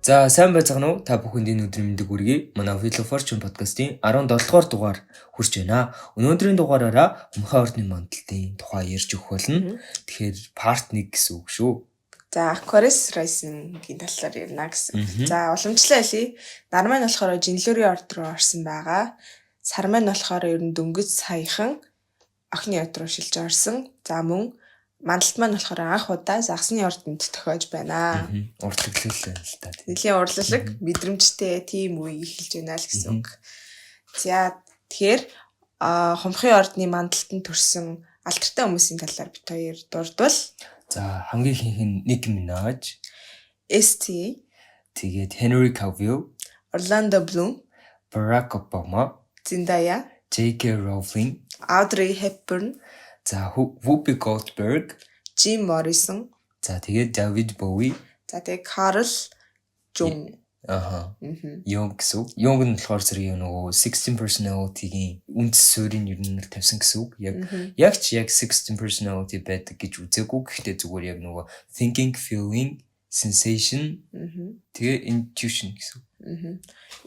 За сайн байцгаана уу? Та бүхэнд энэ өдрийн мэндийг хүргэе. Манай Official Fortune podcast-ийн 17 дугаар дугаар хүрч байна. Өнөөдрийн дугаараараа Умхай ордны мандалтын тухай ярьж өгөх болно. Тэгэхээр part 1 гэсэн үг шүү. За Aquarius Rising-ийн талаар ярина гэсэн. За уламжлаа хэлье. Нар маань болохоор жинлүүрийн орд руу орсон байгаа. Сар маань болохоор ер нь дөнгөж саяхан охины орд руу шилж орсон. За мөн мандалт маань болохоор анх удаа загсны ордонд тохиож байна. Урлаглал л та. Нэлийн урлалаг мэдрэмжтэй тийм үе эхэлж байна л гэсэн үг. За тэгэхээр хумхын ордны мандалтанд төрсэн алдартай хүмүүсийн талаар бит хоёр дурдвал. За хамгийн ихэнх нь Nicki Minaj, ST, тэгээд Henry Cavill, Orlando Bloom, Barack Obama, Zendaya, J.K. Rowling, Audrey Hepburn, за Whoopi Goldberg, Jim Morrison, за тэгээд David Bowie, за тэгээд Carl Jung. Jung гэсэн. Jung нь болохоор зэрэг нөгөө 16 personality-гийн үндэс суурийг ер нь тавьсан гэсэн үг. Яг 16 personality байдаг гэж үзээгүй. Гэхдээ зүгээр яг нөгөө thinking, feeling, sensation, тэгээ intuition гэсэн үг.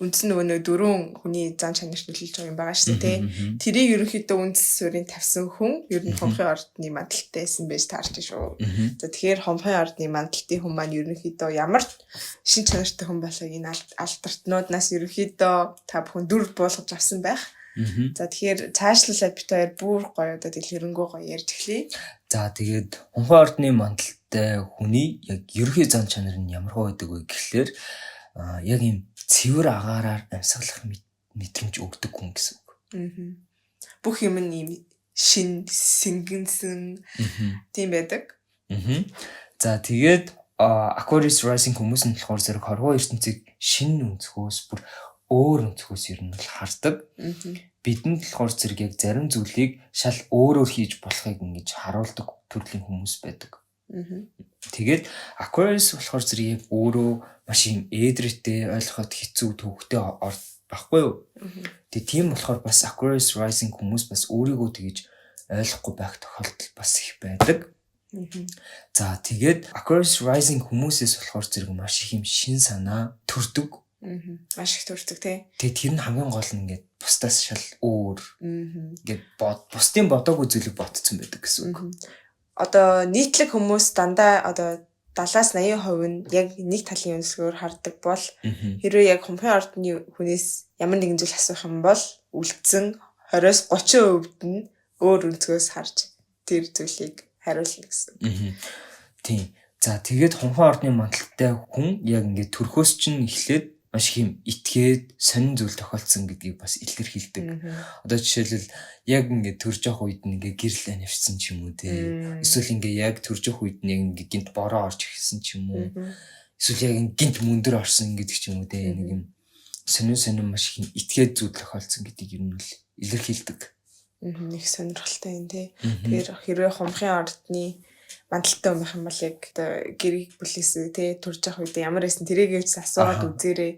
Үндс нөгөө дөрвөн хүний зан чанарт нөлөөлж байгаа юм байгаа шүү дээ. Тэрийг ерөнхийдөө үндэс суурийг тавьсан хүн ер нь хумхын ордны мандалтайсэн байж таарч шүү. За тэгэхээр хумхын ордны мандалтын хүн маань ерөнхийдөө ямар шин чанартай хүн байхыг энэ алдартнууднаас ерөнхийдөө та бүхэн дүр буулгаж авсан байх. За тэгэхээр цаашлуулаад бит хоёр бүр гоё одоо дэлгэрэнгүй гоё ярьж эхлэе. За тэгээд хумхын ордны мандалттай хүний яг ерөнхий зан чанар нь ямар байдаг вэ гэхлээр яг юм цэвэр агаараар амьсгалах мэдрэмж өгдөг хүн гэсэн үг. Бүх юм нь юм шин сэнгэнсэн тийм байдаг. За тэгээд Aquarius Rising хүмүүс нь болохоор зэрэг хорвоо ертөнцийг шин өнцгөөс бүр өөр өнцгөөс ер нь хардаг. Бидэнд болохоор зэрэг яг зарим зүйлийг шал өөрөөр хийж болохыг ингэж харуулдаг төрлийн хүмүүс байдаг. Тэгээд Aquarius болохоор зэрэг яг өөрөө маш юм эдрэттэй ойлгоход хэцүү төвхтэй байхгүй юу? Тэгээд тийм болохоор бас Aquarius Rising хүмүүс бас өөрийгөө тэгэж ойлгохгүй байх тохиолдол бас их байдаг. За тэгээд Aquarius Rising хүмүүсээс болохоор зэрэг маш их юм шин санаа төрдөг. Маш их төрдөг тий. Тэгээд тэр нь хамгийн гол нь ингээд бусдаас шал өөр. Ингээд бусдын бодоогүй зүйлийг ботцсон байдаг гэсэн үг. Одоо нийтлэг хүмүүс дандаа одоо 70-80% нь яг нэг талын өнцгөөр хардаг бол хэрвээ яг хумхын ордны хүнээс ямар нэгэн зүйл асуух юм бол үлдсэн 20-30% нь өөр өнцгөөс харж тэр зүйлийг хариулна гэсэн. Тийм. За тэгээд хумхын ордны мандалттай хүн яг ингээд төрхөөс чинь эхлээд маш их юм итгээд сонин зүйл тохиолдсон гэдгийг бас илэрхийлдэг. Одоо жишээлбэл яг ингээд төрж явах үед нь ингээд гэрэл анивчсан ч юм уу те. Эсвэл ингээд яг төрж явах үед нь ингээд гинт бороо орж ирсэн ч юм уу. Эсвэл яг гинт мөндөр орсон гэдэг ч юм уу те. Нэг юм сонин маш их итгээд зүйл тохиолдсон гэдгийг ер нь илэрхийлдэг. Их сонирхолтой юм те. Тэгэхээр хэрвээ хумхын ордны мандалтай юм байх юм бол яг гэрэг бүлээс тий турж явах үед ямар байсан тэрийг өвч асуугаад үзээрэй.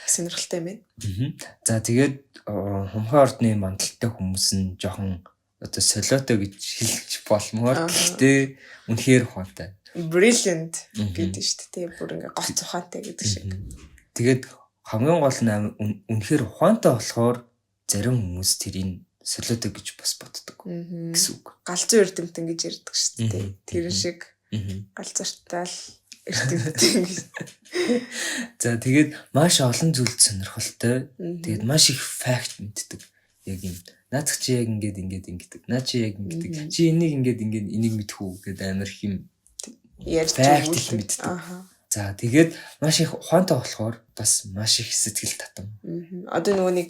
Сонирхолтой юм байна. За тэгээд хумхын ордны мандалтай хүмүүс нь жоохон одоо солиотой гэж хэлж болмоор гэхдээ үнэхээр ухаантай. Brilliant гэдэг шүү дээ тий бүр ингээ гоц ухаантай гэдэг шиг. Тэгээд хамгийн гол нь үнэхээр ухаантай болохоор зарим хүмүүс тэрийг солиотой гэж бас боддог гэсэн үг. Галзуу эрдэмтэн гэж ярьдаг шүү дээ. Тэр шиг галзууртаал эрдэмтэн гэж. За тэгээд маш олон зүйлд сонирхолтой. Тэгээд маш их факт мэддэг. Яг юм. Наац чи яг ингэдэг. Наа чи яг ингэдэг. Чи энийг энийг мэдхүү гэдэг амар их юм ярьж мэддэг. За тэгээд маш их ухаантай болохоор бас маш их сэтгэл татам. Одоо нөгөө нэг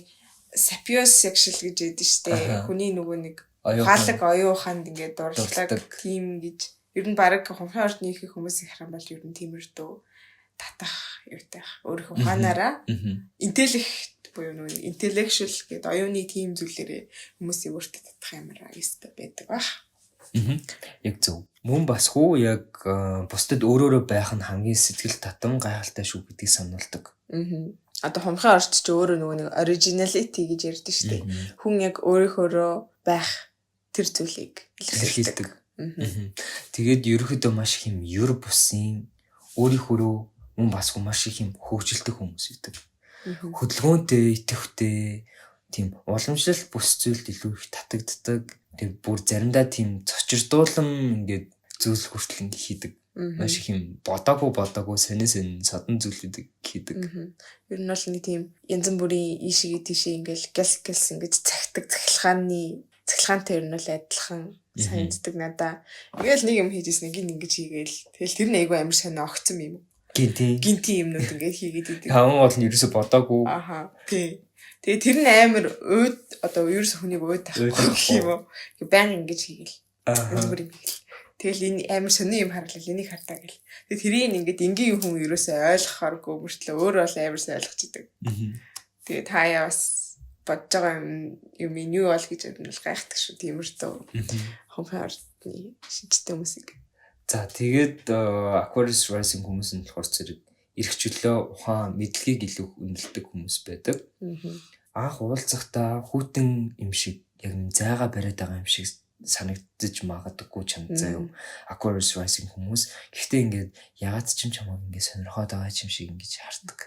sapiosexual гэж яддаг штэ. Хүний нөгөө нэг хаалаг оюун ухаанд ингээд дурлаг тийм гэж ер нь баг хумхын ордны их хүмүүсийг харах юм бол ер нь тиймэрдүү татах юутай өөрийнхөө ухаанаараа интеллект буюу нөгөө intellectual гэдэг оюуны тийм зүйлээрээ хүмүүсийг өөртөө татах юмараа ёстой байдаг баг. Яг зөв. Мөн бас хуу яг бусдад өөрөөрөө байх нь хамгийн сэтгэл татам гайхалтай шүү гэдгийг сануулдаг. Одоо хумхын орд ч өөрөө нөгөө нэг originality гэж ярьдаг шүү дээ. Хүн яг өөрийнхөө байх тэр зүйлийг илэрхийлдэг. Тэгээд ерөөхдөө маш их юм юр бусын өөрийнхөө мөн бас маш их юм хөгжилтэй хүмүүс байдаг. Хөдөлгөөнтэй, итэвхтэй, тийм уламжлал бүс зүйлд илүү их татагддаг. Тэр бүр заримдаа тийм цочирдуулан ингээд зүйл хүртэл ингээд хийдэг. Маш их юм бодоогүй сонин садан зүйлүүдийг хийдэг. Ер нь бол нэг тийм янз бүрийн ийшээ тийшээ ингээл гэлс ингээд цагтдаг цахилгаантай ер нь бол адилхан санагддаг надаа. Ингээл нэг юм хийжсэн нэг ингэж хийгээл тэгэл тэр нь айгүй амар сонио огцсон юм. Гинти юмнууд ингээд хийгээд идэг. Таван бол нь ерөөсө бодоогүй. Тий. Тэгээ тэр нь амар одоо ерөөсө хүнийг өөд тахгүй юм уу? Баян ингэж хийгээл. Янз бүрийн хийгээл. Тэгэл энэ амар сони юм харлал энийг хардаа гэл. Тэгээ тэрийг ингээд энгийн хүн ерөөсөө ойлгохооргүй мөртлөө өөрөө бол амар сайн ойлгож идэг. Тэгээ таяа бас бодож байгаа юм юу бол гэж бодвол гайхдаг шүү. Тиймэрдүү. Хонхын ордны шинжтэй хүмүүсийг. За тэгээд Aquarius Rising хүмүүс нь болохоор зэрэг эрх чөлөө ухаан мэдлэгийг илүү үнэлдэг хүмүүс байдаг. Анх уулзахдаа хүүтэн юм шиг яг зайгаа бариад байгаа юм шиг санагдаж магадгүй чамд заяа Aquarius Rising хүмүүс. Гэхдээ ингээд ягаад ч юм чамайг ингээд сонирхоод байгаа юм шиг ингэж хардаг.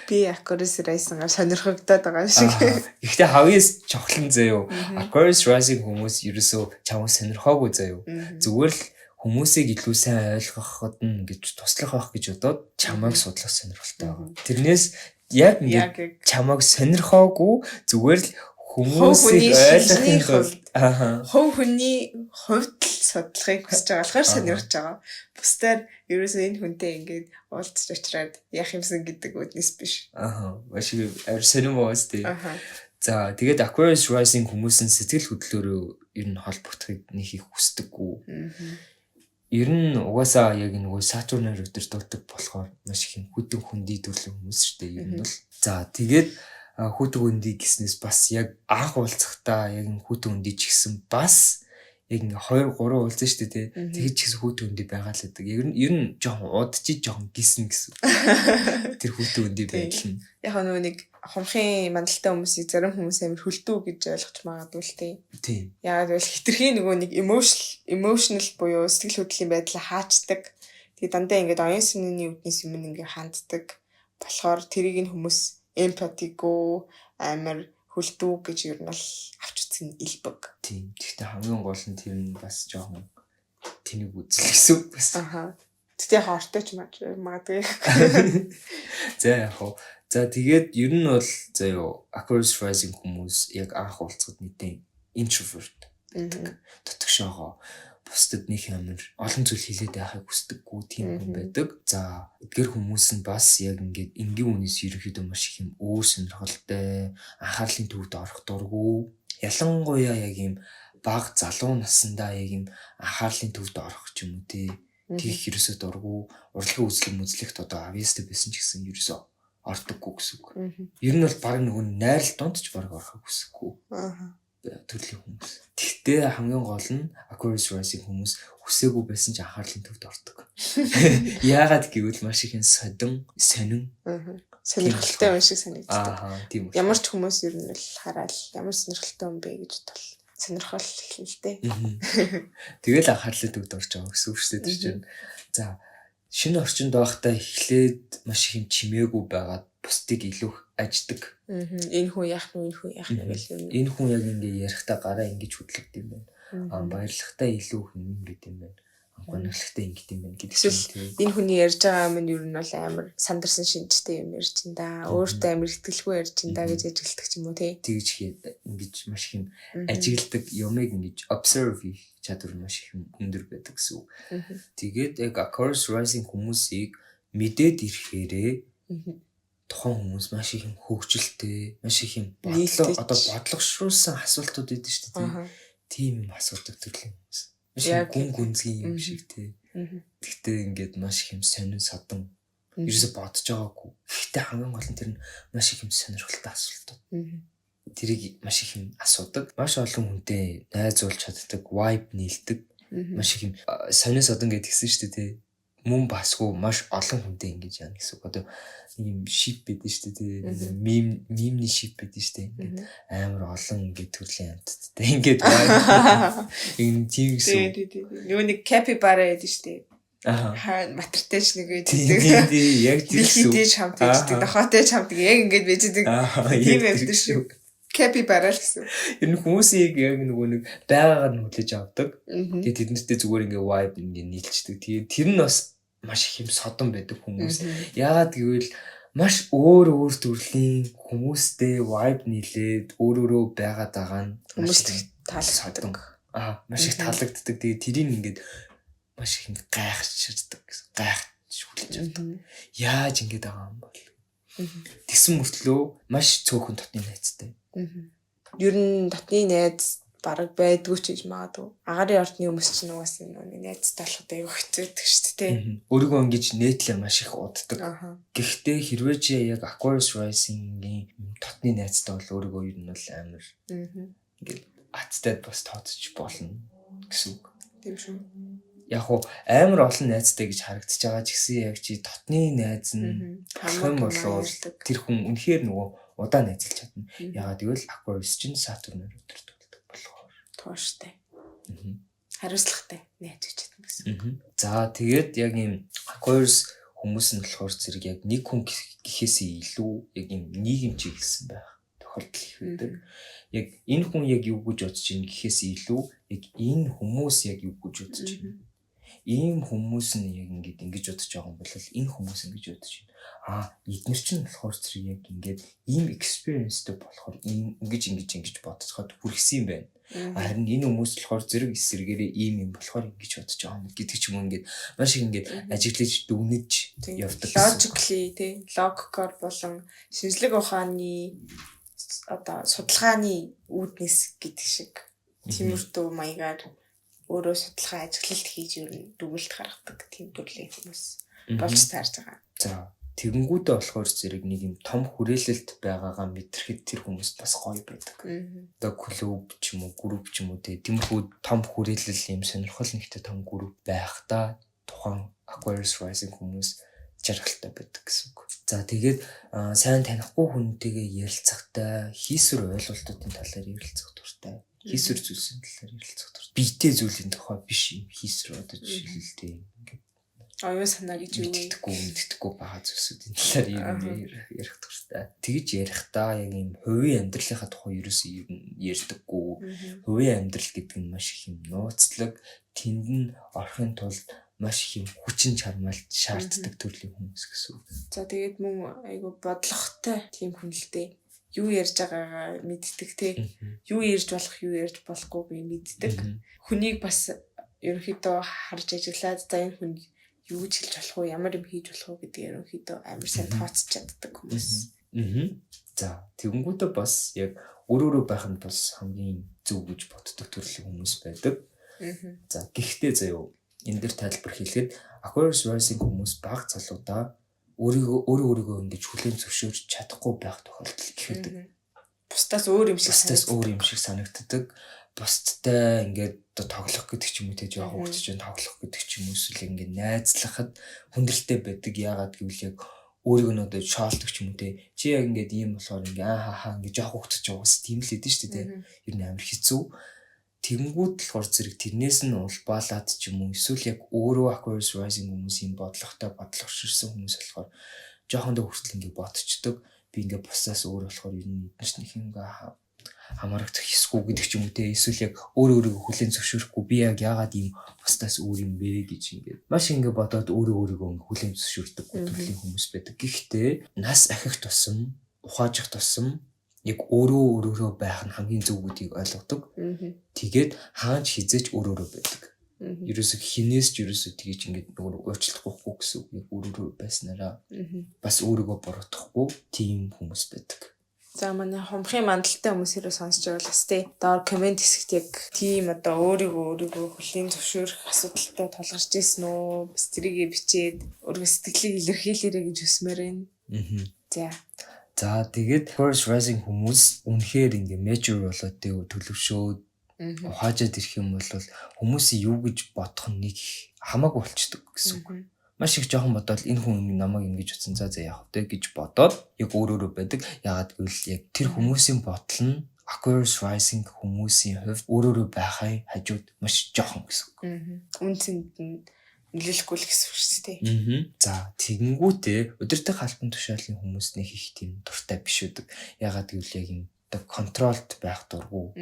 Би Aquarius Rising-аар сонирхогдоод байгаа шиг. Гэхдээ хавьяас чухлан заяа Aquarius Rising хүмүүс ерөөсөө чамайг сонирхоогүй заяа. Зүгээр л хүмүүсийг илүү сайн ойлгоход нь гэж туслах байх гэж бодоод чамайг судлах сонирхолтой байгаа. Тэрнээс яг ингээд чамайг сонирхоогүй зүгээр л хүмүүсийг ойлгохын хувь хүний хувьд л судлахыг хүсэж байгаа болохоор сонирхож байгаа. Бусдаар ерөөсөө энэ хүнтэй ингээд уулзч очраад яах юмсан гэдэг үднэс биш. Маш их сонирн боос тий. За тэгээд Aquarius Rising хүмүүс нь сэтгэл хөдлөлөөрөө ер нь холбогдохыг нэг их хүсдэггүй. Ер нь угаасаа яг нөгөө Сатурнаар өдөртөлдөг болохоор маш их хүдэн хүндий төрлийн хүмүүс шүү дээ. Ер нь бол. За тэгээд хүүтэн хүндий гэснээс бас яг анх уулзахдаа яг хүүтэн хүндий ч гэсэн бас яг 2 3 уулзсан шүү дээ. Тэгээд ч гэсэн хүүтэн хүндий байгаа л гэдэг. Ер нь жоохон удажиж жоохон гисэн гэсэн. Тэр хүүтэн хүндий байдал нь. Яг нөгөө нэг хомхын мандалтай хүмүүсийг зарим хүмүүс амар хөлтөө гэж ойлгож магадгүй л тийм. Яг л хитрхийн нөгөө нэг emotional буюу сэтгэл хөдлөлийн байдлаа хаачдаг. Тэгээд дандаа ингээд оюун санааны үүднээс юм ингээд ханддаг. Болохоор тэрийг нь хүмүүс эмпатиго амар хөлтөө гэж ер нь бол авч үзсэн илбэг. Тийм. Гэхдээ хамгийн гол нь тэр нь бас жоохон тэнийг үзэл гэсэн үг бас. Тэгтээ хоортой ч магадгүй. За яг хоо. За тэгээд ер нь бол заяа Aquarius Rising хүмүүс яг анх уулзахад нэгэн introvert гэдэг. Дотгошоогоо бусдад нэг амар олон зүйл хэлээд байхыг хүсдэггүй тийм хүн байдаг. За эдгээр хүмүүс нь бас яг ингээд энгийн үнээс ерөнхийдөө маш их юм өөр сонирхолтой, анхаарлын төвд орох дурггүй. Ялангуяа яг юм бага залуу наснда яг юм анхаарлын төвд орох ч юм уу тий. Тийх ерөөсөө дурггүй. Урлагийн үзлэгт одоо авьяастай байсан ч гэсэн ерөөсөө ордоггүй гэсэн үг. Ер нь бол баг нөгөө найрал донд ч баг орохыг хүсэхгүй. Төрлийн хүмүүс. Тэгтээ хамгийн гол нь Aquarius Rising хүмүүс хүсээгүй байсан ч анхаарлын төвд ордог. Яагаад гэвэл маш их сонин сонирхолтой юм шиг санагддаг. Тийм үү. Ямар ч хүмүүс ер нь л хараад ямар сонирхолтой юм бэ гэж бодвол сонирхол л дээ. Тэгэл анхаарлын төвд орж байгаа гэсэн үг шүү дээ чинь. За шинэ орчинд байхдаа эхлээд маш их юм чимээгүй байгаад бусдыг илүү аждаг. Энэ хүн яах нь гэж юм. Энэ хүн яг ингэ ярихдаа гараа ингэж хөдлөгд юм байна. Баярлахтаа илүү хүн ингэдэг юм байна. Гонхлогтой ингэдэг юм байна гэдэг. Эсвэл энэ хүний ярьж байгаа юм нь ер нь бол амар сандарсан шинжтэй юм ярьж ин да. Өөртөө амар ихтгэлгүй ярьж ин да гэж ажигладаг ч юм уу тий. Тэгж ингэж маш их юм ажигладаг юмыг ингэж observe хийх чадвар маш их өндөр байдаг гэсэн үг. Тэгээд яг Aquarius Rising хүмүүсийг мэдээд ирэхээрээ тухайн хүмүүс маш их юм хөгжилтэй, маш их юм бодлогошруулсан асуултууд өгдөө шүү дээ. Тийм юм асуудаг төрлийн хүмүүс. Маш гүн гүнзгий юм шиг тий. Тэгтээ ингээд маш их юм сонин садан ерөөсө бодож байгаагүй. Гэхдээ хамгийн гол нь тэр нь маш их юм сонирхолтой асуултууд. Тэрийг маш их юм асуудаг. Маш олон хүнтэй найзуулж чаддаг, vibe нийлдэг. Маш их юм сонин садан гэдгийгсэн шүү дээ тий. Мөн басгүй маш олон хүнтэй ингэж яана гэсэн үг. Одоо ийм шип байдаг шүү дээ. Мемний шип байдаг шүү дээ. Амар олон ингэ төрлийн амттай. Ингээд энэ тийм гэсэн. Юу нэг capybara байдаг шүү дээ. матартай ч нэг тийм яг тийм дэлхийдээ хамт иждэг дохоотой ч хамт яг ингэж bijдэг тийм байдаг шүү. Кэпи барал гэсэн. Ер нь хүмүүсийг яг нөгөө нэг байгаагаар нь хүлээж авдаг. Тэгээд тэднэртэй зүгээр ингээ vibe ингээ нийлцдэг. Тэгээд тэр нь бас маш их юм содон байдаг хүмүүс. Яагаад гэвэл маш өөр төрлийн хүмүүстэй vibe нийлээд өөрөөрөө байгаад байгаа нь хүмүүст таалагддаг. Маш их таалагддаг. Тэгээд тэрийг ингээд маш их ингээ гайхчихдаг гэсэн. Гайхаж хүлээж авдаг. Яаж ингэж байгаа юм бол. Тэгсэн мөртлөө маш цөөхөн дотны найзтай. Ер нь дотны найз бараг байдгүй ч гэж магадгүй. Агарын ордны хүмүүс ч нугаас нэг найзтай болоход аяг хэцүүдэг шүү дээ. Өөрийгөө ингэж нээтлээ маш их уддаг. Гэхдээ хэрвээ чи яг Aquarius Rising-ийн дотны найзтай бол өөрийгөө ер нь бол амар ингээд аттай бас тооцож болно гэсэн үг. Тийм шүү. Яг уу амар олон найзтай гэж харагдаж байгаа ч гэсэн яг чи дотны найз нь хамаг болоо тэр хүн үнэхээр нөгөө удаан найзалж чадна. Ягаад гэвэл Aquarius чинь Saturn-оор өдөртөлдөг болохоор тууштай. Хариуцлагатай найз гэж чадна гэсэн. За тэгээд яг ийм Aquarius хүмүүс нь болохоор зэрэг яг нэг хүн гэхээсээ илүү яг ийм нийгэм чиглэсэн байх тохиолдол их байдаг. Яг энэ хүн яг юу гэж бодож байна гэхээсээ илүү яг энэ хүмүүс яг юу гэж бодож байна. Ийм хүмүүс нь яг ингэж бодож байгаа юм бол энэ хүмүүс ингэж бодож байна. Эдгээр чинь болохоор зэрэг яг ингээд ийм experienceтэй болохоор ингэж бодцоход хүрхсэн юм байна. Харин энэ хүмүүс болохоор зэрэг эсрэгээрээ ийм юм болохоор ингэж бодож байгаа юм гэдэг ч юм уу ингээд маш их ингээд ажиглаж дүгнэж явдаг. Logically тий логикоор болон шинжлэх ухааны одоо судалгааны үүднээс гэдэг шиг тиймэрхүү маягаар өөрөө судалгаа ажиглалт хийж ер нь дүгнэлт гаргадаг тийм төрлийн хүмүүс болж таарж байгаа. За тэгэнгүүтээ болохоор зэрэг нэг юм том хүрээлэлт байгаагаа мэдрэхэд тэр хүмүүс бас гоё байдаг. Одоо клуб ч юм уу, групп ч юм уу тиймэрхүү том хүрээлэл юм сонирхол нэгтэй том групп байхдаа тухайн Aquarius Rising хүмүүс жаргалтай байдаг гэсэн үг. За тэгээд сайн танихгүй хүнтэйгээ ярилцахтаа хийсвэр ойлголтуудын талаар ярилцах дуртай. Хийсвэр зүйлсийн талаар ярилцах дуртай. Биетэй зүйлийн тухай биш юм хийсвэр одоо жишээлбэл ингээд оюун санаа гэж юу мэддэхгүй байгаа зүйлсүүдийн талаар ярих дуртай. Тэгж ярихдаа яг юм хувийн амьдралынхаа тухай ерөөсөө ярьдаггүй. Хувийн амьдрал гэдэг нь маш их юм нууцлаг, тэнд нь орохын тулд маш их юм хүчин чармаал шаарддаг төрлийн хүмүүс гэсэн үг. За тэгээд мөн айгу бодлоготой тийм хүн л дээ. Юу ярьж байгаагаа мэддэг те. Юу ярьж болох, юу ярьж болохгүйг мэддэг. Хүнийг бас ерөнхийдөө харж ажиглаад за энэ хүн юу ч хэлж болох уу, ямар юм хийж болох уу гэдэг ерөнхийдөө амар сайн тооцож чаддаг хүмүүс. За тэгэнгүүтээ бас яг өөрөөрөө байх нь бас хамгийн зөв гэж боддог төрлийн хүмүүс байдаг. За гэхдээ заяа энэ дэр тайлбар хийлгээд Aquarius Rising хүмүүс баг залуудаа өөрийгөө ингэж хүлээн зөвшөөрч чадахгүй байх тохиолдол их байдаг. Бусдаас өөр юм шиг санагддаг. Бусдтай ингээд одоо тоглох гэдэг ч юм уу те жоох хөвгөж тоглох гэдэг ч юм уу эсвэл ингээд найзлахад хүндрэлтэй байдаг. Яагаад гэвэл яг өөрийгөө нь одоо шаалдаг ч юм уу те чи яг ингээд ийм болохоор ингээд ингээд жоох хөвгөж байгаас тийм л хэдэж штэ те. Ер нь амар хэцүү. Тэнгүүд болохоор зэрэг тэрнээс нь улбаалаад ч юм уу эсвэл яг өөрөө Aquarius Rising хүмүүсийн бодлоготой бодлогоширсан хүмүүс болохоор жоохондоо хүртэл ингээд бодцдог. Би ингээд бусдаас өөр болохоор ер нь эднэрт нэг юм хамаарах хэсгүү гэдэг ч юм уу те эсвэл яг өөрийгөө хүлээн зөвшөөрөхгүй би яг яагаад ийм бусдаас өөр юм бэ гэж ингээд маш ингээд бодоод өөрийгөө хүлээн зөвшөөрдөг төрлийн хүмүүс байдаг. Гэхдээ нас ахих тусам ухаажих тусам яг өөрөөрөө байх нь хамгийн зөв гэдгийг ойлгодог. Тэгээд хаанч хизээч өөрөөрөө байдаг. Ерөөсө хинээс ч ерөөсө тэгэж ингээд нөгөө уучлахгүй гэсэн үг. Яг өөрөөрөө байснараа бас өөрийгөө буруутгахгүй тийм хүмүүс байдаг. За манай хомхын мандалтай хүмүүсээрээ сонсч байвал бас тий доор комент хэсэгт яг тийм одоо өөрийгөө хүлээн зөвшөөрөх асуудалтай тулгарч ирсэн үү? Бас тэрийг бичээд өөргөө сэтгэлийг илэрхийлээрэй гэж хүсмээр байна. За тэгээд Aquarius Rising хүмүүс үнэхээр ингээ mature болоод төлөвшөөд ухаажаад ирэх юм бол хүмүүсийн юу гэж бодох нь нэг хамаагүй болчдөг гэсэн үг. Маш их жоохон бодоод энэ хүн намайг ингэж утсан за яах вэ гэж бодоод яг өөрөөрөө байдаг. Яагаад гэвэл яг тэр хүмүүсийн бодол нь Aquarius Rising хүмүүсийн хувьд өөрөөрөө байхай хажууд маш жоохон гэсэн үг. Үнцэнд нь нөлөөлөхгүй л гэсэн үг шүү дээ. За тэгэнгүүтээ удирдах албан тушаалын хүмүүс нэг их тийм дуртай биш үүдэг. Ягаад гэвэл яг юм контролд байх дурггүй.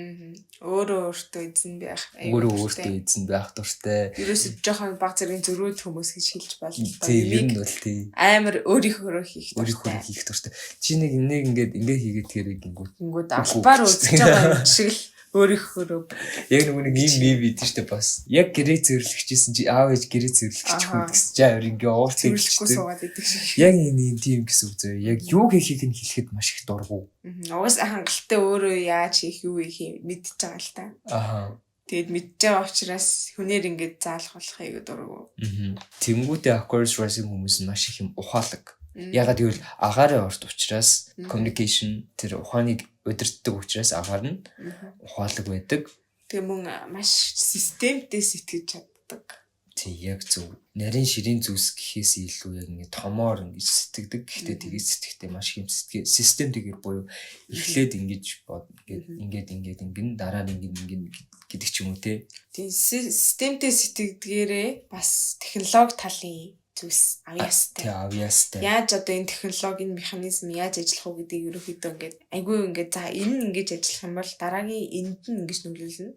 Өөртөө эзэн байх. Өөртөө эзэн байх дуртай. Ерөөсөд жоохон баг зэргийн зөрүүд хүмүүс гэж хэлж болно. Тийм юм бол тийм. Амар өөрийнхөө хийх дуртай. Чи нэг ингээд хийгээд тэрэг гингүүд албаар үзэж байгаа юм шиг л өөрийнхөө яг нэг ийм бидэг штэ бас. Яг гэрээ зөрлөгчсэн чи аав ээж гэрээ зөрлөгч хүн гэсэн чи авир ингээ ууртай зөрлөхгүй суугаад идэг шиг. Яг ийм тийм гэсэн үг зөө. Яг юу хийхийг нь хэлэхэд маш их дургу. Угаас хангалттай өөрөө яаж хийх юу хийх мэдчихэж байгаа л та. Тэгэд мэдж байгаа учраас хүнээр ингээд заалах болохыг дургу. Тэнгүүтээ Aquarius rising хүмүүс нь маш их юм ухаалаг. Ягаад гэвэл агаараа орт учраас communication тэр ухааныг удирддаг учраас агаар нь ухаалаг байдаг. Тэгээ мөн маш системтэй сэтгэж чаддаг. Тий яг зөв. Нарийн ширийн зүс гэхээс илүү яг ингэ томоор ингэж сэтгэдэг. Гэхдээ тэгээд сэтгэхдээ маш их юм системтэйгээр буюу эхлээд ингэж бод ингээд дараа нь ингээд гэдэг ч юм уу те. Тийм системтэй сэтгэдгээрээ бас технологи талын зүйлс авьяастай. Яаж одоо энэ технологийн механизм яаж ажиллах вэ гэдгийг ерөөхдөө ингээд айгүй ингээд за энэ нь ингэж ажиллах юм бол дараагийн энд нь ингэж нөлөөлнө.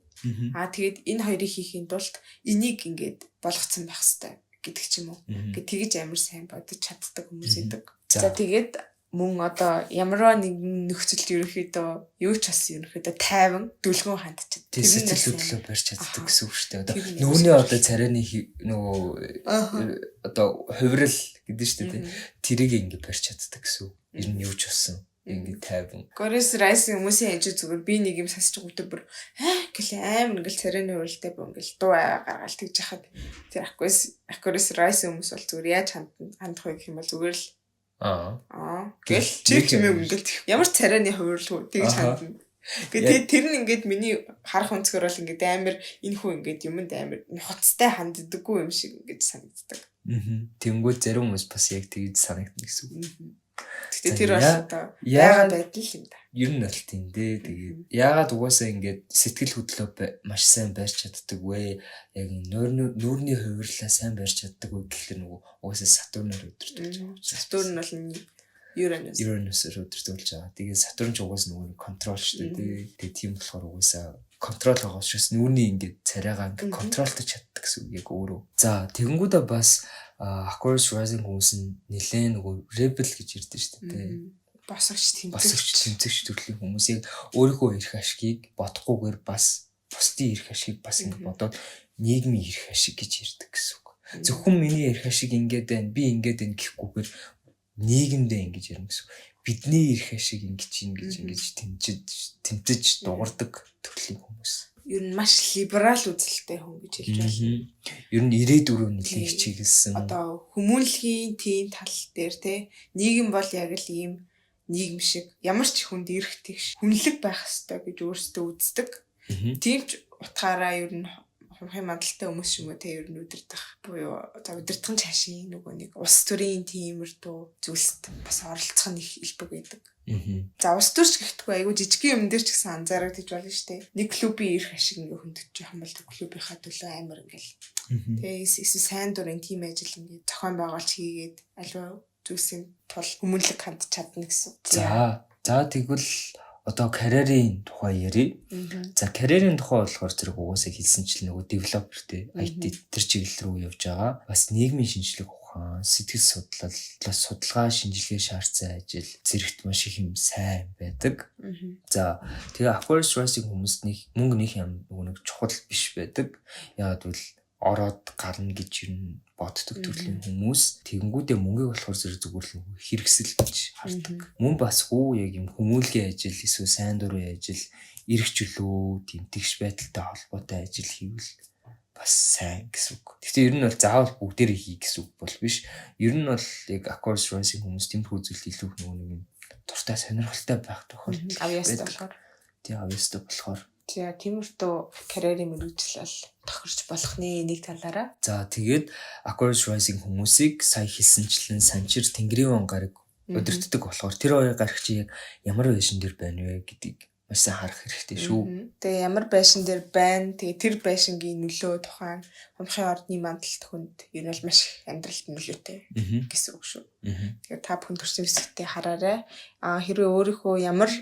Тэгээд энэ хоёрыг хийхийн тулд энийг ингээд болгоцсон байх хэрэгтэй гэдэг ч юм уу. Ингээд тэгэж амар сайн бодож чаддаг хүмүүс идэг. За тэгээд мөн одоо ямарваа нэгэн нөхцөлд ерөөхдөө юу ч бас ерөөхдөө тайван дүлгэн хандчихад тэр сэтгэл хөдлөлөө барьж чаддаг гэсэн үг шүү дээ. Одоо нүуний одоо царайны нөгөө одоо хувирал гэдэг шүү дээ. Тэрийг ингэ барьж чаддаг гэсэн үг. Ер нь юу ч болсон ингэ тайван. Aquarius rising хүмүүсийн хажуу зүгээр би нэг юм сасч өгдөг бүр гэл амар ингээл царайны хувиралтай бүр ингээл дуу гаргаал тэгж яхад тэр Aquarius rising хүмүүс бол зүгээр яаж хандах вэ гэх юм бол зүгээр л гэл чиг юм ингээд ямар царайны хувирлуу тэгж хандна. Тэгээд тэр нь ингээд миний харах өнцгөр бол ингээд амар энэ хүн ингээд юмд амар хоцтой ханддаггүй юм шиг ингээд санагддаг. Тэнгүүд зарим хүмүүс бас яг тэгж санагдана гэсэн үг. Тэгтээ тэр бол одоо яагаад байдал юм да. Ер нь бол тийм дээ. Тэгээд яагаад угаасаа ингээд сэтгэл хөдлөлөө маш сайн барьж чаддаг вэ? Яг нүүрний хувирлаа сайн барьж чаддаг вэ гэхэлэр нөгөө угаасаа Сатурнаар өдөртүүлж байгаа. Сатурн бол Uranus-аар өдөртүүлж байгаа. Тэгээд Сатурн ч угаасаа нөгөө контрол шүү дээ. Тэгээд тийм болохоор угаасаа контрол байгаа учраас нүүрний ингээд царайгаа ингээд контролтож чаддаг гэсэн үг яг өөрөө. За тэгэнгүүтээ бас Aquarius rising хүмүүс нь нэлээд нөгөө rebel гэж ярьдэн шүү дээ. Босогч тэмцэгч төрлийн хүмүүс яг өөрийнхөө эрх ашигыг бодохгүйгээр бас бусдын эрх ашигыг бас ингэ бодоод нийгмийн эрх ашиг гэж ярьдаг гэсэн үг. Зөвхөн миний эрх ашиг ингээд байна, би ингээд байна гэхгүйгээр нийгэмдээ ингэж ярина гэсэн үг. Бидний эрх ашиг ингэж тэмцэж дуурдаг төрлийн хүмүүс. Ер нь маш либерал үзэлтэй хүн гэж хэлж байна. Ер нь ирээдүрөө нэлээд хичээгэлсэн. Одоо хүмүүнлэгийн тийм тал дээр те нийгэм бол яг л ийм нийгэм шиг ямар ч хүнд эрх тэгш хүнлэг байх ёстой гэж өөрсдөө үздэг. Тийм ч утгаараа ер нь хумхын мандалтай хүмүүс юм уу те ер нь удирдах буюу удирдахын цаашийн нөгөө нэг улс төрийн тиймэрдүү зүйлсд бас оролцох нь их илбэг байдаг. За улс төрч гэхдэггүй айгүй жижигхэн юм дээр ч гэсэн анзаарагдаж байна шүү дээ. Нэг клубийн эрх ашиг ингээ хөндөгч явах юм бол клубийнхаа төлөө амар ингээл. Тэгээ эсвэл сайн дурын тим ажил ингээ зохион байгуулж хийгээд аливаа зүйлсийн тул хүмүүнлэг хандж чадна гэсэн. За тэгвэл одоо карьерийн тухай ярив. За карьерийн тухай болохоор зэрэг угаасаа хэлсэнчлэн нөгөө девелопер те IT тэр чиглэл рүү явж байгаа. Бас нийгмийн шинжилгээ ухаан, сэтгэл судлал, судалгаа шинжилгээ шаардсан ажил зэрэгт маш их юм сайн байдаг. За тэгээ Aquarius rising хүмүүст мөнгө нэг юм нөгөө нэг чухал биш байдаг. Яагаад гэвэл ороод гарна гэж ер нь боддог төрлийн хүмүүс тэгэнгүүтээ мөнгөийг болохоор зүгээр л хэрэгсэл гэж хардаг. Мөн бас яг юм хүмүүлгийн ажил эсвэл сайн дурын ажил, эрх чөлөө, тийм тэгш байдалтай холбоотой ажил хийвэл бас сайн гэсэн үг. Гэхдээ ер нь бол заавал бүгдээрээ хий гэсэн үг бол биш. Ер нь бол яг Aquarius rising хүмүүс тэмхүү зүйлд илүү нөгөө нэг юм дуртай сонирхолтой байх тохиолдол авьяастай болохоор. Тийм авьяастай болохоор. За тиймэрхүү карьерийн мэргэжил тохирч болохны нэг талаараа. За тэгээд Aquarius rising хүмүүсийг сая хэлсэнчлэн санчир тэнгэрийн гараг өдөртдөг болохоор тэр хоёр гарагч яг ямар байшин дээр байна вэ гэдгийг маш сайн харах хэрэгтэй шүү. Тэгээ ямар байшин дээр байна. Тэгээ тэр байшингийн нөлөө тухайн хумхын ордны мандалт хүнд ер нь бол маш их амьдралд нөлөөтэй гэсэн үг шүү. Тэгээ та бүхэн төрсөн хэсэгтээ хараарай. Хэрвээ өөрийнхөө ямар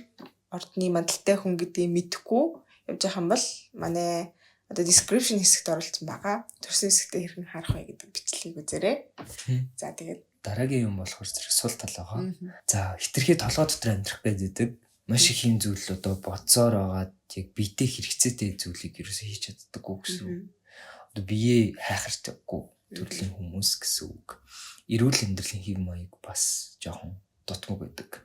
ордны мандалтай хүн гэдгийг мэдэхгүй явж байгаа юм бол манай одоо description хэсэгт оруулсан байгаа. Төрсөн хэсэгтээ хэрхэн харах вэ гэдэг бичлэгийг үзээрэй. За тэгээд дараагийн юм болохоор зэрэг сул тал байгаа. За хитрхи толгой дотор амьдрах гэдэг маш их юм зүйл одоо бодсоор байгаад яг биетэй хэрэгцээтэй зүйлийг ерөөсөө хийж чаддаггүй гэсэн үг. Одоо биеэ хайхартаггүй төрлийн хүмүүс гэсэн үг. Эрүүл амьдралын хэв маяг бас жоохон дутмаг байдаг.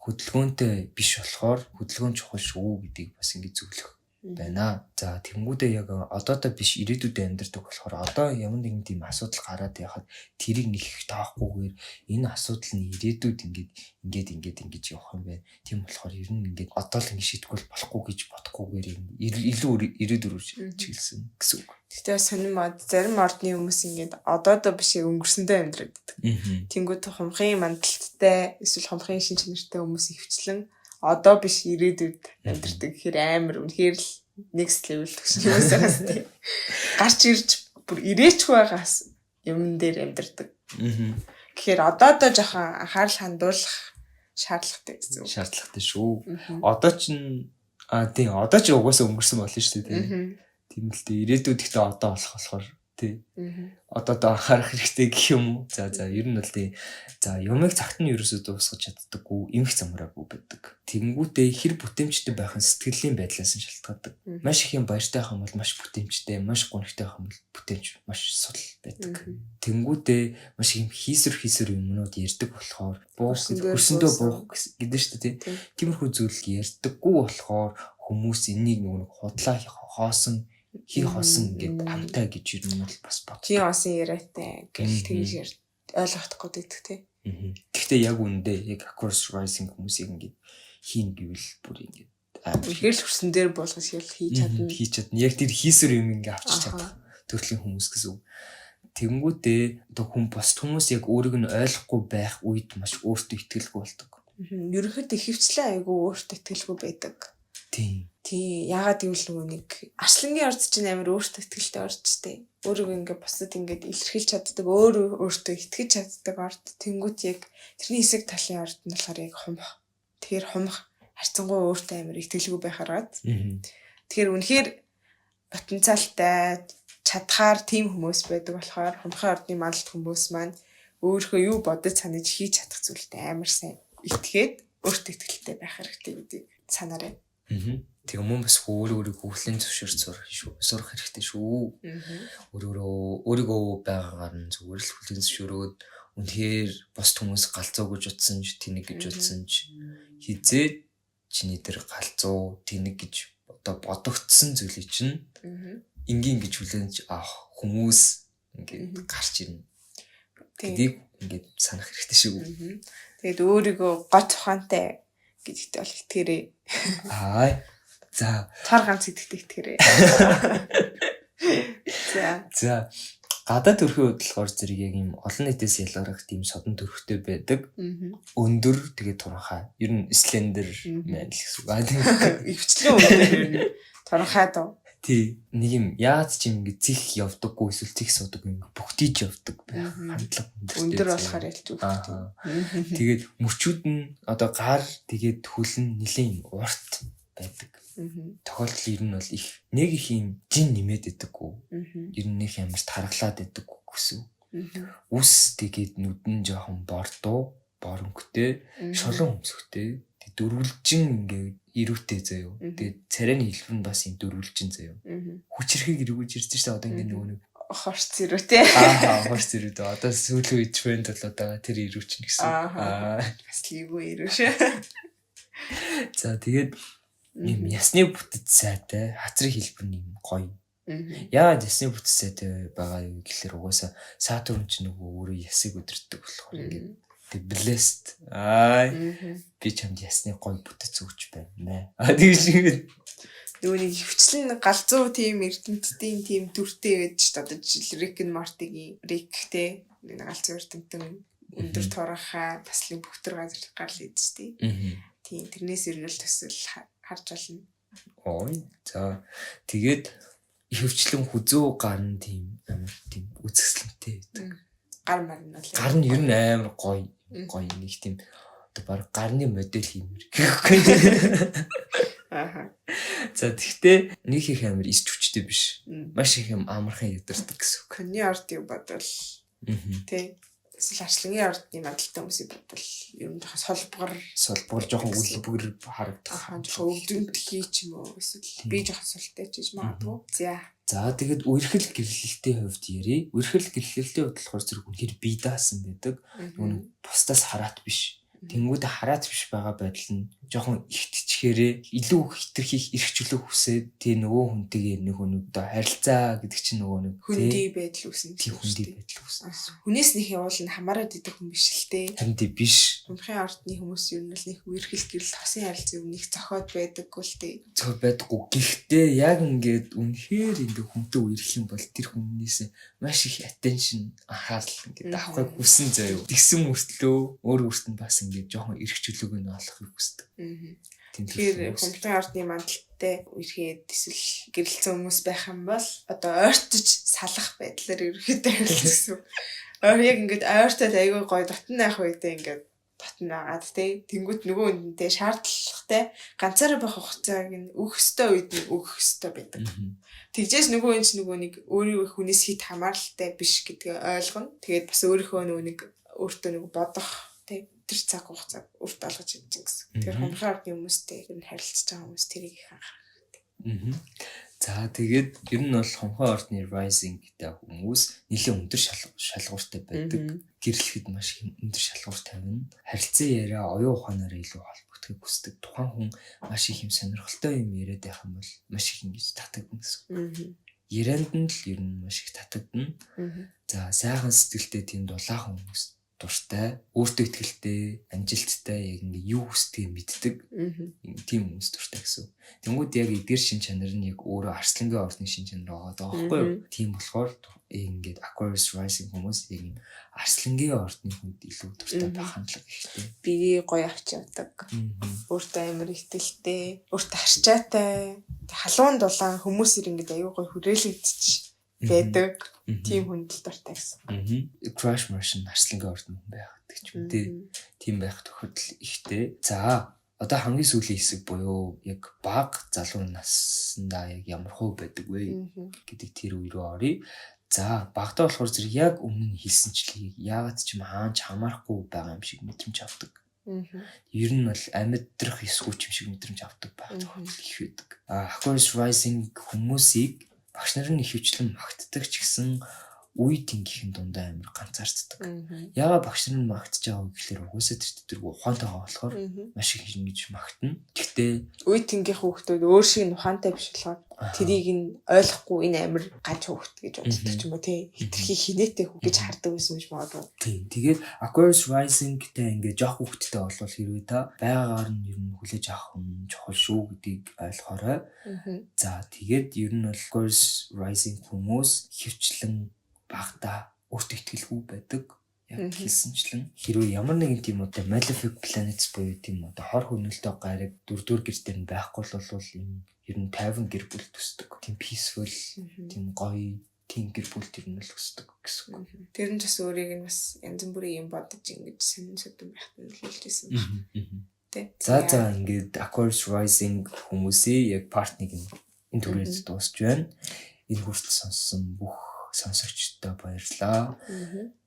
Хөдөлгөөнтэй биш болохоор хөдөлгөөн чухал шүү гэдгийг бас ингэ зөвлөх байна. За тэнгүүдээ яг одоодоо биш ирээдүйдээ амьдардаг болохоор одоо ямар нэгэн тийм асуудал гараад яхад тэрийг нэг их таахгүйгээр энэ асуудал нь ирээдүйд ингэж явах юм байна. Тийм болохоор ер нь ингээд одоо л ингэ шийтгэл болохгүй гэж бодохгүйгээр илүү ирээдүйд рүү чиглэсэн гэсэн үг. Тэгтээ сонирмод зарим ордны хүмүүс ингээд одоодоо биш өнгөрсөндөө амьдрагддаг. Тэнгүүд хумхын мандалттай эсвэл хумхын шин чанартай хүмүүс ихвчлэн одоо биш ирээдүйд амьдардаг гэхээр амар үнэхээр л next level төгсөх юмээс тийм гарч ирж бүр ирээч байгаас юм дээр амьдардаг. Тэгэхээр одоодоо жоохон анхаарал хандуулах шаардлагатай гэсэн үг. Шаардлагатай шүү. Одоо ч тийм одоо ч угаасаа өнгөрсөн болно шүү дээ. Тийм л дээ ирээдүйд ихтэй одоо болохоор тий. Одоо анхаарах хэрэгтэй гэх юм уу? За ер нь бол тий. За юмыг цагт нь ерөөсөө дуусгаж чаддаггүй, эмх замраагүй байдаг. Тэнгүүтээ хэр бүтээмжтэй байх нь сэтгэлийн байдлаас нь шалтгаалдаг. Маш их юм баяртай байх юм бол маш бүтээмжтэй, маш гонхтой байх юм бол бүтээмж маш сул байдаг. Тэнгүүтээ маш их хийсвэр юмнууд ярьдаг болохоор хөрсөндөө буух гэдэг шүү дээ тий. Тиймэрхүү зүйл ярьдаггүй болохоор хүмүүс энийг нэг худлаа хоосон ингээд амтай гэж юу юм бол бас бод. Хий осон яриатай гэл тэгж ойлгохдохгүй гэдэг тий. Гэхдээ яг үндэ яг Aquarius Rising хүмүүсийг ингээд хийн гэвэл бүр ингээд үнэхээр л хөрсөн дээр болгож хийж чадна. Яг тэр хийсвэр юм ингээд авчиж чадах төрлийн хүмүүс гэсэн үг. Тэнгүүтээ одоо хүмүүс яг өөрийг нь ойлгохгүй байх үед маш өөртөө итгэлгүй болдог. Ерөнхийдөө хөвчлээ айгүй өөртөө итгэлгүй байдаг. Тийм. Яагаад гэвэл нөгөө нэг арслангийн орд чинь амар өөртөө итгэлтэй ордчтэй. Өөрийгөө ингээд бусдад ингээд илэрхийлж чаддаг, өөртөө итгэж чаддаг орд. Тэнгүүт яг тэрний хэсэг талын орд нь болохоор яг хумх. Тэгэхээр хумх харьцангуй өөртөө амар итгэлгүй байхаараад. Тэгэхээр үнэхээр потенциалтай чадхаар тийм хүмүүс байдаг болохоор хумхын ордны мандалт хүмүүс маань өөрийнхөө юу бодож санаж хийж чадах зүйлтэй амар сайн итгээд өөртөө итгэлтэй байх хэрэгтэй гэдгийг санаарай. Тэгээ мөн бас өөрийгөө хүслийн зөвшөөрч сурах хэрэгтэй шүү. Өөрийгөө байгаагаар нь зүгээр л хүслийн зөвшөөрөөд үнэхээр бос хүмүүс галзуу гэж утсан ч тэнэг гэж утсан ч хизээд чиний дээр галзуу тэнэг гэж одоо бодогдсон зүйлийг чинь энгийн гэж хүлээж авах хүмүүс ингээд гарч ирнэ. Гэдгийг ингээд санах хэрэгтэй шүү. Тэгээд өөрийгөө гот ухаантай гэдэгт бол итгээрэй. За. Цар ганц итгэдэг итгээрэй. За. Гадаад төрхийн хөдөлгөөр зэрэг яг юм олон нийтээс ялгарах тийм содон төрхтэй байдаг. Өндөр тэгээ туранхай. Ер нь слендер мэн л гэсэн үг. Өвчлэн өндөр ер нь туранхай доо. Тий. Нэг юм яаж ч юм ингэ цих явдаггүй эсвэл цих суудаг юм бүгтийж явдаг байх хандлага өндөр болохоор ялч үг. Тэгээд мөчүүд нь одоо гар тэгээд хөлн нэлийн урт байдаг. Тохиолдол ер нь бол нэг их юм жин нэмээд байдаггүй. Ер нь нэг ямар тархлаад байдаггүй гэсэн. Үс тэгээд нүдэн жоохон бор өнгөтэй, шулуун өмсөхтэй, дөрвөлжин ингээд ирүүтэй заяо. Тэгээд царайны хэлбэр нь бас юм дөрвөлжин заяо. Хүчрэхийг эргүүлж ирсэн шүү дээ. Одоо ингээд нөгөө нэг хорц ирүүтэй. Хорц ирүүтэй. Одоо сүүлийн үед тренд болоод байгаа тэр ирүүч нь гэсэн. Бас лигүү ирүүш. За тэгээд юм ясны бүтэц сайтай, хацрын хэлбэр нь юм гоё. Яагаад ясны бүтэц сайтай байгаа юм гэхэлэр угаасаа Сатурн ч нөгөө өөрөө ясыг өдөртөг болохоор ингээд blessed. Би чамд ясны гоё бүтэц өгч байна. Тэгж Нүуний хөвчлэн галзуу тийм эрдэмтдийн тийм дүртэй байж шүү дээ. Одоо жишээл Rick and Morty-гийн Rick-тэй нэг галзуу эрдэмтэн өндөр туранхай таслын бүхтэр газар гарал ийдэж тий. Тийм тэрнээс ер нь л төсөл харж байна. Ой. За тэгээд хөвчлэн хүзүү гарн тийм амар тийм үзэсгэлэнтэй байдаг. Гар марн бол Гар нь ер нь амар гоё нэг тийм одоо баг гарны модель хиймэр гэхгүй. Ааха. За тэгтээ нэг их амар ис хүчтэй биш. Маш их юм амархан ядардаг гэсэн үг. Хүний ордыг бодвол тий эсвэл арчлагын ордны мандалтай хүмүүсийг бодвол ер нь солбор жоохон үлбэр харагдах. Жоохон өвдөнтгий ч юм уу эсвэл би жоохон султай ч гэж магадгүй. За тэгээд үерхэл гэрлэлтийн хувьд ярий. Үерхэл гэрлэлтийн хувьд болохоор зэрэг үнэхээр бие даасан байдаг. Нүг бусдаас хараат биш. Тэнгүүд хараат биш байгаа байдал нь жоохон ихтчихээрээ илүү хитрхийх эрхчлөх хүсээд тий нөгөө хүнтэйгээ нэг өнөдөө харилцаа гэдэг чинь нөгөө нэг хүндий байдал үүснэ. Тий хүндий байдал үүснэ. Хүнээс нэг явуулна хамаарад идэх хүн биш л дээ. Харин тий биш. Хамхын ордны хүмүүс ер нь л нэг үерхэл гэрэл хосын харилцаа өмнөх зохиод байдаггүй л дээ. Зохиод байдаггүй. Гэхдээ яг ингээд үнэхээр ингээ хүнтэй үерхэх юм бол тэр хүннээс маш их attention анхаарал ингээд авахыг хүсэн заяа. Тэгсэн мөртлөө өөр өөртөө бас ингээд жоохон эрхчлөөг нь олохыг хүсдэг. Тэгэхээр хамхын ордны мандалтай үерхэд эсвэл гэрэлцэн хүмүүс байх юм бол одоо ойртож салах байдлаар ерөөхдөө харилцсан. Яг ингээд ойртоод айгүй гоё дотн байх үедээ ингээд дотн агаад тий тэнгуут нөгөө үнэнтэй шаардлагатай ганцаараа байх хугацааг нь өгөх ёстой үед нь өгөх ёстой байдаг. Тэгжээс нөгөө энэ ч нөгөө нэг өөрийн хүнээс хит хамааралтай биш гэдгийг ойлгоно. Тэгээд бас өөрийнхөө нөгөө нэг өөртөө нэг бодох тий тэр цаг хугацааг өөрт олгож чадчих гэсэн. Тэгэхээр хамхын ордны хүмүүстэй ер нь харилцаж байгаа хүмүүс тэрийг их анхаарах хэрэгтэй. За тэгээд ер нь бол хамхын ордны rising гэдэг хүмүүс нэлээд өндөр шалгууртай байдаг. Гэрлэхэд маш их өндөр шалгуур тавина. Харилцан яриа оюун ухаанаараа илүү холбогдохыг хүсдэг. Тухайн хүн маш их юм сонирхолтой юм яриад байх юм бол маш их ингэж татагдана гэсэн. Ярианд нь л ер нь маш их татагдана. За сайхан сэтгэлтэй тийм дулаахан хүмүүс дуртай, өөртөө ихтэй, амжилттай яг ингээ юу хүсдгийг мэддэг. Тийм хүмүүс дуртай гэсэн. Тэнгүүд яг эдгээр шин чанар нь яг өөрөө арслангийн ордны шин чанар байгаа байхгүй юу? Тийм болохоор ингээд Aquarius rising хүмүүс яг юм арслангийн ордны хүнд илүү дуртай байх хандлага ихтэй. Биеийг гоё авч явдаг. Өөртөө амар ихтэй, өөртөө харчаатай, халуун дулаан хүмүүсээр ингээд аюу гоё хүрээлэгдчих байдаг. Тийм хүндэл дуртай гэсэн. Crush Martian арслангийн ордны хүн байх гэдэг ч юм дээ. Тийм байх тохиолдол ихтэй. За одоо хамгийн сүүлийн хэсэг буюу яг бага залуу наснда яг ямар хувь байдаг вэ гэдэг тэр үе рүү оръё. За багтаа болохоор зэрэг яг өмнө нь хэлсэнчлэгийг яагаад ч юм хаанч хамаарахгүй байгаа юм шиг мэдрэмж авдаг. Ер нь бол амьдрах эсгүүч юм шиг мэдрэмж авдаг байх тохиолдол их байдаг. Aquarius rising хүмүүсийг багш нар нь их хвчлэн магтдаг ч гэсэн үе тэнгийн дундаа амар ганцаарддаг. Яагаад багш нар нь магтж байгаа вэ гэхээр угсаа тэр ухаантай байгаа болохоор маш их ингэж магтана. Гэхдээ үе тэнгийн хүүхдүүд өөр шиг ухаантай биш болохоор тэрийг нь ойлгохгүй энэ амар ганц хүүхд гэж боддог ч юм уу тий. Хитрхи хинээтэй хүүхд гэж хардаг байсан гэж магадгүй. Тийм. Тэгээд Aquarius rising-тэй ингээ жоох хүүхдтэй болвол хэрвээ та байгаагаар нь ер нь хүлээж авах нь чухал шүү гэдгийг ойлгохоорой. За тэгээд ер нь бол Aquarius rising хүмүүс хвчлэн багтаа өөртөө ихтгэлгүй байдаг. Яг хэлсэнчлэн хэрвээ ямар нэгэн тийм одоо malefic planets буюу тийм одоо хор хөнөөлтөй гариг дөрөвдүгээр гэр дээр нь байхгүй бол юм ер нь 50 гэр бүл төсдөг. Тийм peaceful, тийм гоё, тийм гэр бүл төр нь л өсдөг гэсэн үг. Тэр нь ч бас өөрийг нь бас янз бүрийн юм бодож ингэж сонин сүдэн байхад нь хэлжсэн байна. Тэ. За ингээд Aquarius rising хүмүүсийн яг part-ыг энэ түрээд дуусч байна. Энэ хүртэл сонссон бүх сонсогчдод баярлалаа.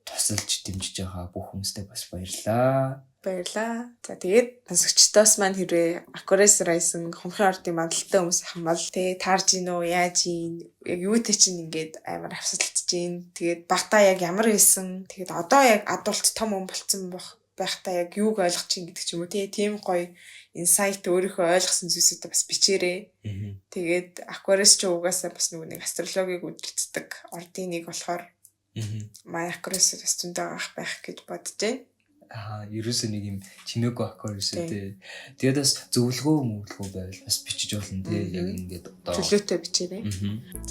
Тусалж дэмжиж байгаа бүх хүмүүстээ бас баярлалаа. За тэгээд сонсогчдоос маань хэрвээ Aquarius rising хамхын ордын мандалтай хүмүүс хамбал тэ таарж гин үү яаж гин яг юутэй чинь ингээд амар хавсалцж гин. Тэгээд багтаа яг ямар байсан. Тэгээд одоо яг адуулт том хүн болцсон байхдаа яг юуг ойлгож чинь гэдэг ч юм уу тийм гоё инсайт өөрийнхөө ойлгосон зүйлсүүдээ бас бичээрэй. Тэгээд Aquarius ч угаасаа бас нэг астрологиг үдирддэг ордын нэг болохоор манай Aquarius бас зөндөө байх гэж бодож байна. Ерөөсөө нэг юм чимээгүй Aquarius тий. Тэгээд бас зөвлөгөө мөглөгөө байвал бас бичиж болно тий. Яг ингээд одоо чөлөөтэй бичээрэй.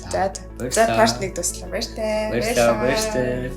За part 1 дуслаа. Баяртай.